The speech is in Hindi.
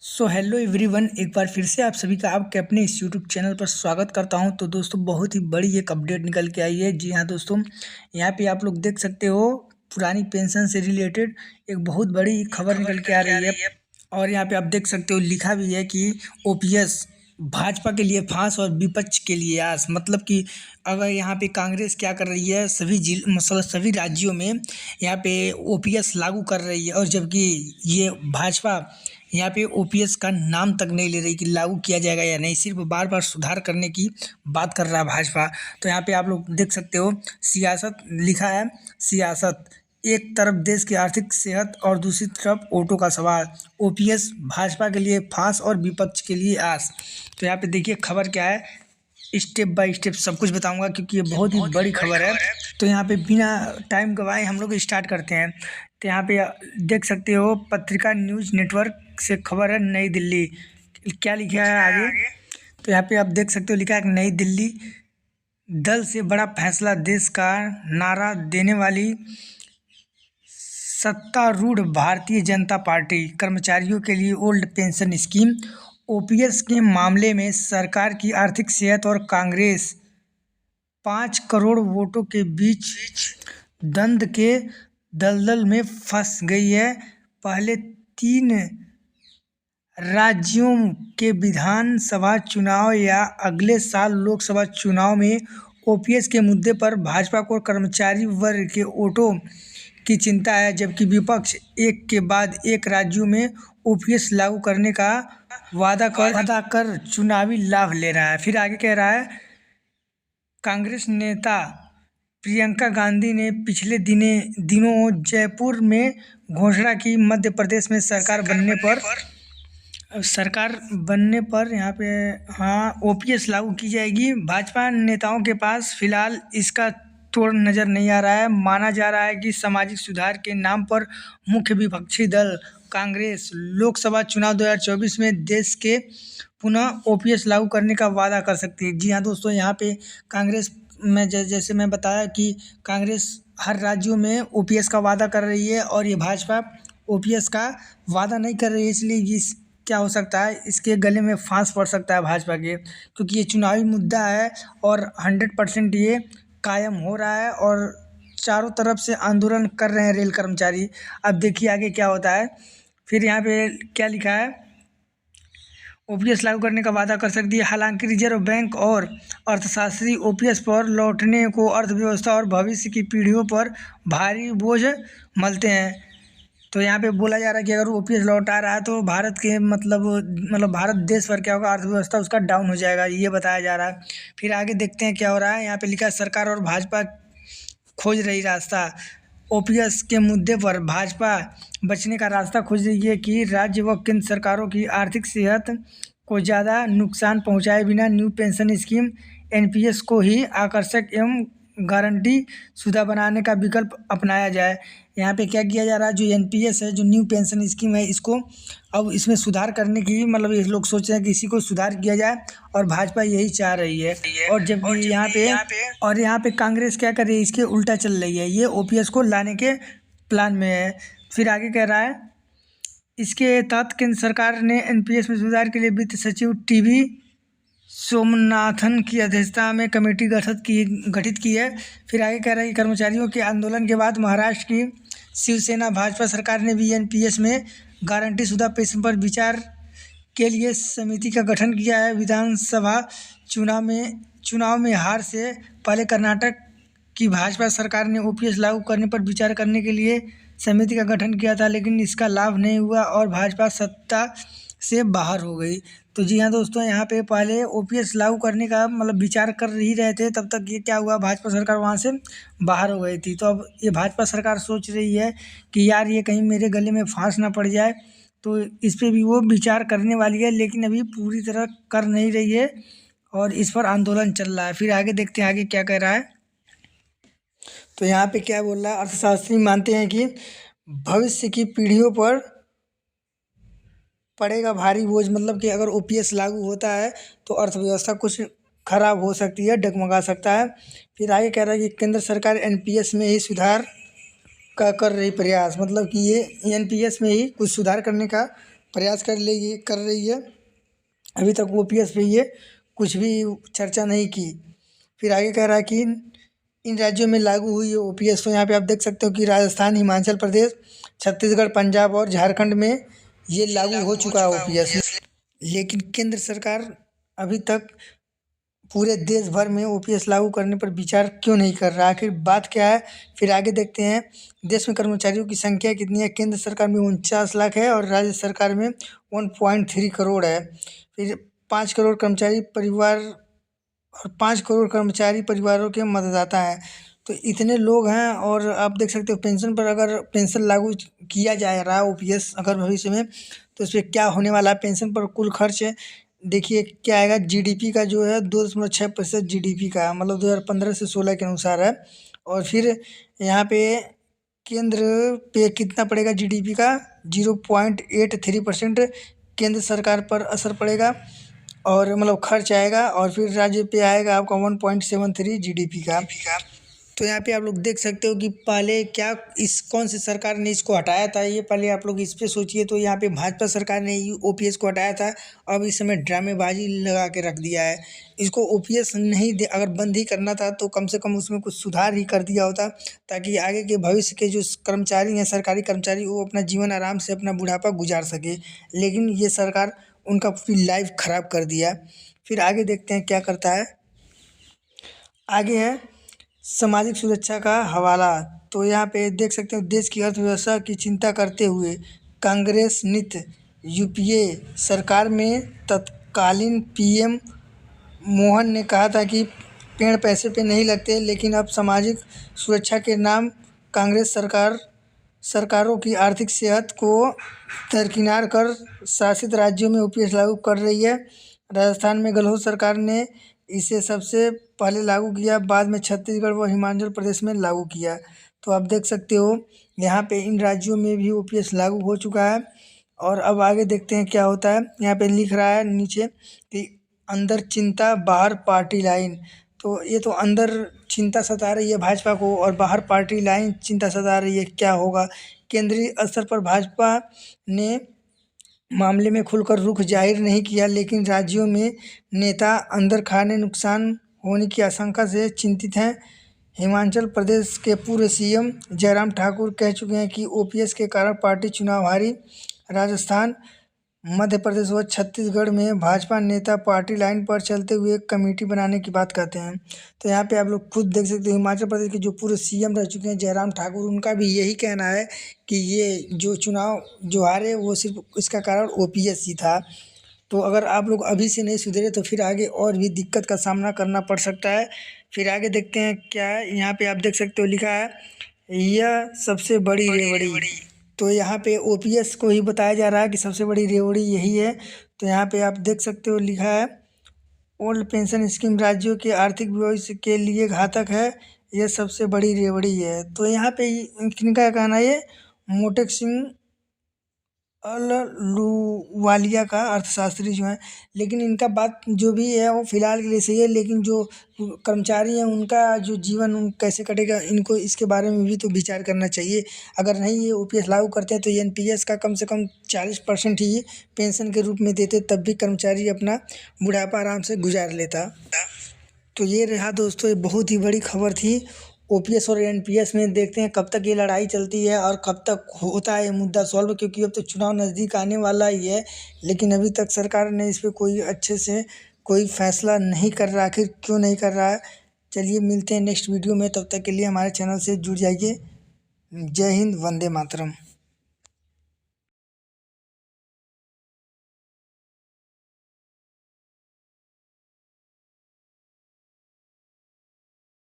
सो हेलो एवरीवन, एक बार फिर से आप सभी का आपके अपने इस यूट्यूब चैनल पर स्वागत करता हूं। तो दोस्तों, बहुत ही बड़ी एक अपडेट निकल के आई है। जी हाँ दोस्तों, यहाँ पे आप लोग देख सकते हो, पुरानी पेंशन से रिलेटेड एक बहुत बड़ी खबर निकल के आ रही है। और यहाँ पे आप देख सकते हो, लिखा भी है कि ओपीएस भाजपा के लिए फांस और विपक्ष के लिए आस। मतलब कि अगर यहाँ पे कांग्रेस क्या कर रही है, सभी मतलब सभी राज्यों में यहाँ पे ओपीएस लागू कर रही है, और जबकि ये भाजपा यहाँ पे ओपीएस का नाम तक नहीं ले रही कि लागू किया जाएगा या नहीं, सिर्फ बार बार सुधार करने की बात कर रहा है भाजपा। तो यहाँ पे आप लोग देख सकते हो, सियासत लिखा है। सियासत, एक तरफ देश की आर्थिक सेहत और दूसरी तरफ वोटों का सवाल। ओपीएस भाजपा के लिए फांस और विपक्ष के लिए आस। तो यहाँ पे देखिए खबर क्या है, स्टेप बाय स्टेप सब कुछ बताऊंगा, क्योंकि ये बहुत ही बड़ी खबर है। तो यहाँ पे बिना टाइम गवाए हम लोग स्टार्ट करते हैं। तो यहाँ पे देख सकते हो, पत्रिका न्यूज नेटवर्क से खबर है, नई दिल्ली। क्या लिखा है आगे, तो यहाँ पे आप देख सकते हो, लिखा है नई दिल्ली, दल से बड़ा फैसला, देश का नारा देने वाली सत्तारूढ़ भारतीय जनता पार्टी कर्मचारियों के लिए ओल्ड पेंशन स्कीम। ओपीएस के मामले में सरकार की आर्थिक सेहत और कांग्रेस 5 करोड़ वोटों के बीच द्वंद्व के दलदल में फंस गई है। पहले 3 राज्यों के विधानसभा चुनाव या अगले साल लोकसभा चुनाव में ओपीएस के मुद्दे पर भाजपा को कर्मचारी वर्ग के वोटों की चिंता है, जबकि विपक्ष एक के बाद एक राज्यों में ओपीएस लागू करने का वादा कर चुनावी लाभ ले रहा है। फिर आगे कह रहा है, कांग्रेस नेता प्रियंका गांधी ने पिछले दिनों जयपुर में घोषणा की, मध्य प्रदेश में सरकार बनने पर यहाँ पे हाँ ओपीएस लागू की जाएगी। भाजपा नेताओं के पास फिलहाल इसका तोड़ नज़र नहीं आ रहा है। माना जा रहा है कि सामाजिक सुधार के नाम पर मुख्य विपक्षी दल कांग्रेस लोकसभा चुनाव 2024 में देश के पुनः ओपीएस लागू करने का वादा कर सकती है। जी हाँ दोस्तों, यहाँ पे कांग्रेस में जैसे मैं बताया कि कांग्रेस हर राज्यों में ओपीएस का वादा कर रही है, और ये भाजपा ओपीएस का वादा नहीं कर रही है। इसलिए इस क्या हो सकता है, इसके गले में फांस पड़ सकता है भाजपा के, क्योंकि ये चुनावी मुद्दा है और 100% ये कायम हो रहा है, और चारों तरफ से आंदोलन कर रहे हैं रेल कर्मचारी। अब देखिए आगे क्या होता है। फिर यहाँ पे क्या लिखा है, ओपीएस लागू करने का वादा कर सकती है। हालांकि रिजर्व बैंक और अर्थशास्त्री ओपीएस पर लौटने को अर्थव्यवस्था और भविष्य की पीढ़ियों पर भारी बोझ मलते हैं। तो यहाँ पे बोला जा रहा है कि अगर ओपीएस लौट आ रहा है तो भारत के मतलब भारत देश पर क्या होगा, अर्थव्यवस्था उसका डाउन हो जाएगा, ये बताया जा रहा है। फिर आगे देखते हैं क्या हो रहा है। यहाँ पे लिखा है, सरकार और भाजपा खोज रही रास्ता। ओपीएस के मुद्दे पर भाजपा बचने का रास्ता खोज रही है कि राज्य व केंद्र सरकारों की आर्थिक सेहत को ज़्यादा नुकसान पहुंचाए बिना न्यू पेंशन स्कीम एनपीएस को ही आकर्षक एवं गारंटी शुदा बनाने का विकल्प अपनाया जाए। यहाँ पे क्या किया जा रहा है, जो एनपीएस है, जो न्यू पेंशन स्कीम है, इसको अब इसमें सुधार करने की मतलब ये लोग सोच रहे हैं कि इसी को सुधार किया जाए, और भाजपा यही चाह रही है। और जबकि यहाँ पे कांग्रेस क्या कर रही है, इसके उल्टा चल रही है, ये ओपीएस को लाने के प्लान में है। फिर आगे कह रहा है, इसके तहत केंद्र सरकार ने एनपीएस में सुधार के लिए वित्त सचिव टीवी सोमनाथन की अध्यक्षता में कमेटी गठित की है। फिर आगे कह रहा है कि कर्मचारियों के आंदोलन के बाद महाराष्ट्र की शिवसेना भाजपा सरकार ने भी एनपीएस में गारंटी शुदा पेंशन पर विचार के लिए समिति का गठन किया है। विधानसभा चुनाव में हार से पहले कर्नाटक की भाजपा सरकार ने ओपीएस लागू करने पर विचार करने के लिए समिति का गठन किया था, लेकिन इसका लाभ नहीं हुआ और भाजपा सत्ता से बाहर हो गई। तो जी हाँ दोस्तों, यहाँ पे पहले ओपीएस लागू करने का मतलब विचार कर ही रहे थे, तब तक ये क्या हुआ, भाजपा सरकार वहाँ से बाहर हो गई थी। तो अब ये भाजपा सरकार सोच रही है कि यार ये कहीं मेरे गले में फांस ना पड़ जाए, तो इस पर भी वो विचार करने वाली है, लेकिन अभी पूरी तरह कर नहीं रही है और इस पर आंदोलन चल रहा है। फिर आगे देखते हैं आगे क्या कह रहा है। तो यहाँ पे क्या बोल रहा है, अर्थशास्त्री मानते हैं कि भविष्य की पीढ़ियों पर पड़ेगा भारी बोझ। मतलब कि अगर ओपीएस लागू होता है तो अर्थव्यवस्था कुछ खराब हो सकती है, डगमगा सकता है। फिर आगे कह रहा है कि केंद्र सरकार एनपीएस में ही सुधार का कर रही प्रयास। मतलब कि ये एनपीएस में ही कुछ सुधार करने का प्रयास कर रही है। अभी तक ओपीएस पे ये कुछ भी चर्चा नहीं की। फिर आगे कह रहा है कि इन राज्यों में लागू हुई है ओपीएस। तो यहाँ पे आप देख सकते हो कि राजस्थान, हिमाचल प्रदेश, छत्तीसगढ़, पंजाब और झारखंड में ये लागू हो चुका है ओपीएस। लेकिन केंद्र सरकार अभी तक पूरे देश भर में ओपीएस लागू करने पर विचार क्यों नहीं कर रहा, आखिर बात क्या है। फिर आगे देखते हैं। देश में कर्मचारियों की संख्या कितनी है। केंद्र सरकार में 49 लाख है और राज्य सरकार में 1.3 करोड़ है। फिर 5 करोड़ कर्मचारी परिवार और 5 करोड़ कर्मचारी परिवारों के मतदाता हैं। तो इतने लोग हैं। और आप देख सकते हो पेंशन पर, अगर पेंशन लागू किया जा रहा है ओपीएस अगर भविष्य में, तो इस पर क्या होने वाला है। पेंशन पर कुल खर्च देखिए क्या आएगा। जीडीपी का जो है 2.6% जीडीपी का, मतलब 2015 से 16 के अनुसार है। और फिर यहाँ पे केंद्र पे कितना पड़ेगा जीडीपी का, 0.83% केंद्र सरकार पर असर पड़ेगा और मतलब खर्च आएगा। और फिर राज्य पे आएगा आपका 1.73 जीडीपी का। तो यहाँ पे आप लोग देख सकते हो कि पहले क्या इस कौन सी सरकार ने इसको हटाया था, ये पहले आप लोग इस पे सोचिए। तो यहाँ पे भाजपा सरकार ने ओपीएस को हटाया था। अब इस समय ड्रामेबाजी लगा के रख दिया है। इसको ओपीएस नहीं दे, अगर बंद ही करना था तो कम से कम उसमें कुछ सुधार ही कर दिया होता, ताकि आगे के भविष्य के जो कर्मचारी हैं, सरकारी कर्मचारी, वो अपना जीवन आराम से अपना बुढ़ापा गुजार सके। लेकिन ये सरकार उनका पूरी लाइफ खराब कर दिया। फिर आगे देखते हैं क्या करता है। आगे है सामाजिक सुरक्षा का हवाला। तो यहाँ पे देख सकते हो, देश की अर्थव्यवस्था की चिंता करते हुए कांग्रेस नित यूपीए सरकार में तत्कालीन पीएम मोहन ने कहा था कि पेड़ पैसे पे नहीं लगते। लेकिन अब सामाजिक सुरक्षा के नाम कांग्रेस सरकारों की आर्थिक सेहत को दरकिनार कर शासित राज्यों में ओपीएस लागू कर रही है। राजस्थान में गहलोत सरकार ने इसे सबसे पहले लागू किया, बाद में छत्तीसगढ़ व हिमाचल प्रदेश में लागू किया। तो आप देख सकते हो यहाँ पे इन राज्यों में भी ओपीएस लागू हो चुका है। और अब आगे देखते हैं क्या होता है। यहाँ पे लिख रहा है नीचे कि अंदर चिंता बाहर पार्टी लाइन। तो ये तो अंदर चिंता सता रही है भाजपा को और बाहर पार्टी लाइन चिंता सता रही है, क्या होगा। केंद्रीय स्तर पर भाजपा ने मामले में खुलकर रुख जाहिर नहीं किया, लेकिन राज्यों में नेता अंदर खाने नुकसान होने की आशंका से चिंतित हैं। हिमाचल प्रदेश के पूर्व सीएम जयराम ठाकुर कह चुके हैं कि ओपीएस के कारण पार्टी चुनाव हारी। राजस्थान, मध्य प्रदेश व छत्तीसगढ़ में भाजपा नेता पार्टी लाइन पर चलते हुए कमेटी बनाने की बात कहते हैं। तो यहाँ पे आप लोग खुद देख सकते हो, हिमाचल प्रदेश के जो पूर्व सीएम रह चुके हैं जयराम ठाकुर, उनका भी यही कहना है कि ये जो चुनाव जो हारे वो सिर्फ इसका कारण ओपीएस ही था। तो अगर आप लोग अभी से नहीं सुधरे तो फिर आगे और भी दिक्कत का सामना करना पड़ सकता है। फिर आगे देखते हैं क्या है। यहाँ पे आप देख सकते हो लिखा है यह सबसे बड़ी रेवड़ी। तो यहाँ पे ओपीएस को ही बताया जा रहा है कि सबसे बड़ी रेवड़ी यही है। तो यहाँ पे आप देख सकते हो लिखा है ओल्ड पेंशन स्कीम राज्यों के आर्थिक भविष्य के लिए घातक है, यह सबसे बड़ी रेवड़ी है। तो यहाँ पे किनका कहना है, ये मोटेक सिंह अहलूवालिया का अर्थशास्त्री जो है। लेकिन इनका बात जो भी है वो फिलहाल के लिए सही है, लेकिन जो कर्मचारी हैं उनका जो जीवन कैसे कटेगा, इनको इसके बारे में भी तो विचार करना चाहिए। अगर नहीं ये ओपीएस लागू करते हैं तो एनपीएस का कम से कम 40% ही पेंशन के रूप में देते, तब भी कर्मचारी अपना बुढ़ापा आराम से गुजार लेता। तो ये रहा दोस्तों, ये बहुत ही बड़ी खबर थी। ओपीएस और एनपीएस में देखते हैं कब तक ये लड़ाई चलती है और कब तक होता है ये मुद्दा सॉल्व, क्योंकि अब तो चुनाव नज़दीक आने वाला ही है। लेकिन अभी तक सरकार ने इस पर कोई अच्छे से कोई फैसला नहीं कर रहा, आखिर क्यों नहीं कर रहा है। चलिए मिलते हैं नेक्स्ट वीडियो में, तब तक के लिए हमारे चैनल से जुड़ जाइए। जय हिंद, वंदे मातरम।